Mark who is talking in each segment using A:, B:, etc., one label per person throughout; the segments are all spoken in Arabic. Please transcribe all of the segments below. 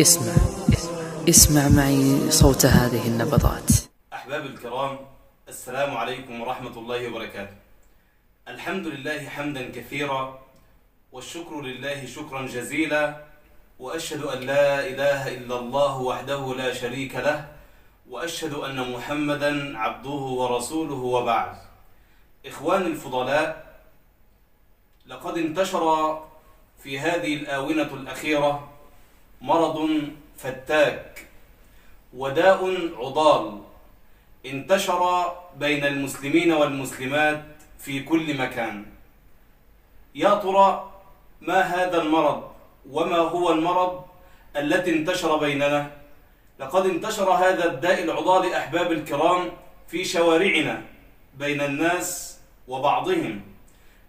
A: اسمع اسمع معي صوت هذه النبضات.
B: أحباب الكرام، السلام عليكم ورحمة الله وبركاته. الحمد لله حمدا كثيرا، والشكر لله شكرا جزيلا، وأشهد أن لا إله إلا الله وحده لا شريك له، وأشهد أن محمدا عبده ورسوله، وبعد. إخواني الفضلاء، لقد انتشر في هذه الآونة الأخيرة مرض فتاك وداء عضال انتشر بين المسلمين والمسلمات في كل مكان. يا ترى ما هذا المرض وما هو المرض التي انتشر بيننا؟ لقد انتشر هذا الداء العضال أحباب الكرام في شوارعنا بين الناس وبعضهم.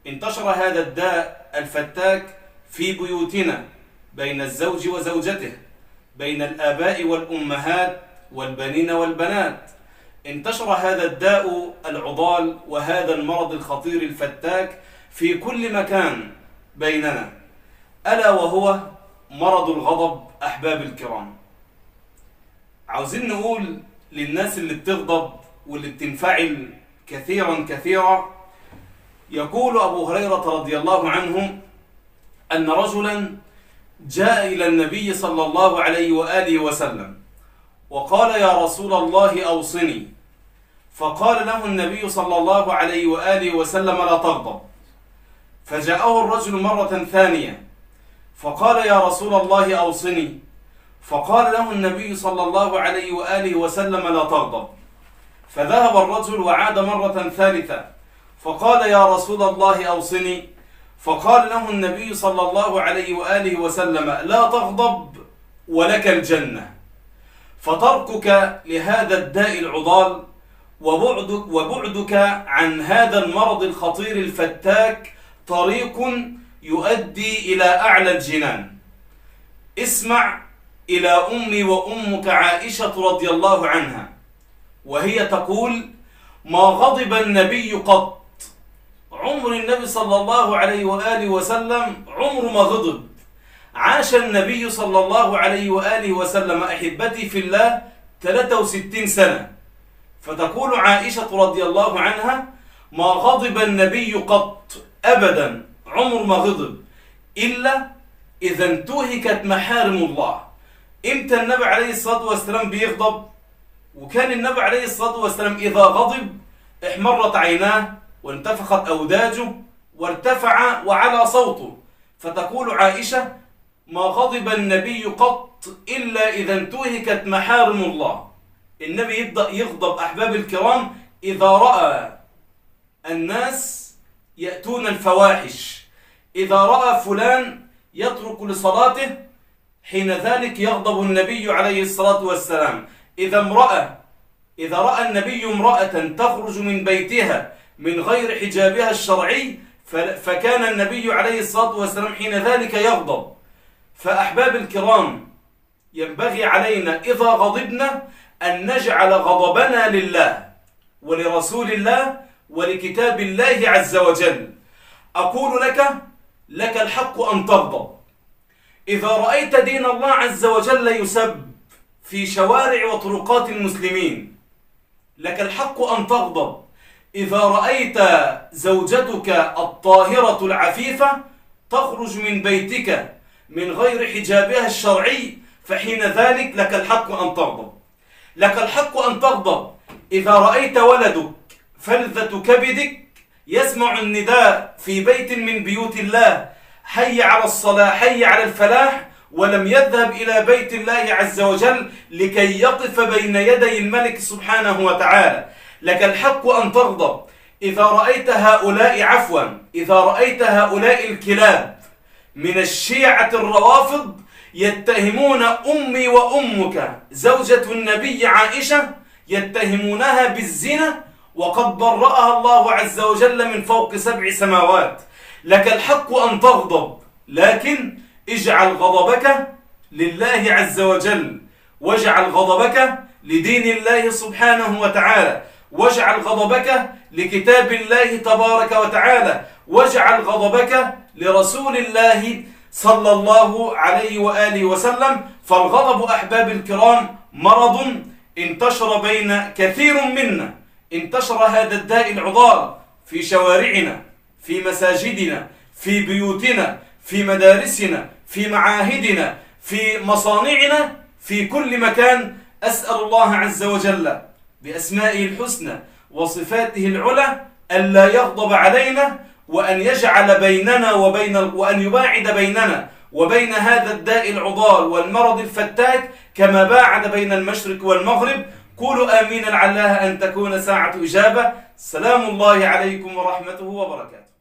B: انتشر هذا الداء الفتاك في بيوتنا بين الزوج وزوجته، بين الآباء والأمهات والبنين والبنات. انتشر هذا الداء العضال وهذا المرض الخطير الفتاك في كل مكان بيننا، ألا وهو مرض الغضب. أحباب الكرام، عاوزين نقول للناس اللي بتغضب واللي بتنفعل كثيرا، يقول أبو هريرة رضي الله عنه أن رجلا جاء إلى النبي صلى الله عليه وآله وسلم وقال: يا رسول الله أوصني. فقال له النبي صلى الله عليه وآله وسلم: لا تغضب. فجاءه الرجل مرة ثانية فقال: يا رسول الله أوصني. فقال له النبي صلى الله عليه وآله وسلم: لا تغضب. فذهب الرجل وعاد مرة ثالثة فقال: يا رسول الله أوصني. فقال له النبي صلى الله عليه وآله وسلم: لا تغضب ولك الجنة. فتركك لهذا الداء العضال وبعدك عن هذا المرض الخطير الفتاك طريق يؤدي إلى أعلى الجنان. اسمع إلى أمي وأمك عائشة رضي الله عنها، وهي تقول: ما غضب النبي قط. عمر النبي صلى الله عليه وآله وسلم عمر ما غضب. عاش النبي صلى الله عليه وآله وسلم أحبتي في الله 63 سنة. فتقول عائشة رضي الله عنها: ما غضب النبي قط، أبدا عمر ما غضب، إلا إذا انتهكت محارم الله. إمتى النبي عليه الصلاة والسلام بيغضب؟ وكان النبي عليه الصلاة والسلام إذا غضب احمرت عيناه وانتفخت أوداجه وارتفع وعلى صوته. فتقول عائشة: ما غضب النبي قط إلا إذا انتهكت محارم الله. النبي يبدأ يغضب أحباب الكرام إذا رأى الناس يأتون الفواحش، إذا رأى فلان يترك لصلاته، حين ذلك يغضب النبي عليه الصلاة والسلام. إذا رأى النبي امرأة تخرج من بيتها من غير حجابها الشرعي، فكان النبي عليه الصلاة والسلام حين ذلك يغضب. فأحباب الكرام، ينبغي علينا إذا غضبنا أن نجعل غضبنا لله ولرسول الله ولكتاب الله عز وجل. أقول لك الحق أن تغضب. إذا رأيت دين الله عز وجل يسب في شوارع وطرقات المسلمين، لك الحق أن تغضب. إذا رأيت زوجتك الطاهرة العفيفة تخرج من بيتك من غير حجابها الشرعي، فحين ذلك لك الحق أن تغضب. لك الحق أن تغضب إذا رأيت ولدك فلذة كبدك يسمع النداء في بيت من بيوت الله: حي على الصلاة، حي على الفلاح، ولم يذهب إلى بيت الله عز وجل لكي يقف بين يدي الملك سبحانه وتعالى. لك الحق أن تغضب إذا رأيت هؤلاء الكلاب من الشيعة الروافض يتهمون أمي وأمك زوجة النبي عائشة، يتهمونها بالزنا وقد برأها الله عز وجل من فوق 7 سماوات. لك الحق أن تغضب، لكن اجعل غضبك لله عز وجل، واجعل غضبك لدين الله سبحانه وتعالى، واجعل غضبك لكتاب الله تبارك وتعالى، واجعل غضبك لرسول الله صلى الله عليه وآله وسلم. فالغضب أحباب الكرام مرض انتشر بين كثير منا، انتشر هذا الداء العضال في شوارعنا، في مساجدنا، في بيوتنا، في مدارسنا، في معاهدنا، في مصانعنا، في كل مكان. أسأل الله عز وجل بأسمائه الحسنى وصفاته العلى ألا يغضب علينا، وأن يجعل بيننا وأن يباعد بيننا وبين هذا الداء العضال والمرض الفتاك كما باعد بين المشرق والمغرب. قولوا آمين لعلها أن تكون ساعة إجابة. سلام الله عليكم ورحمته وبركاته.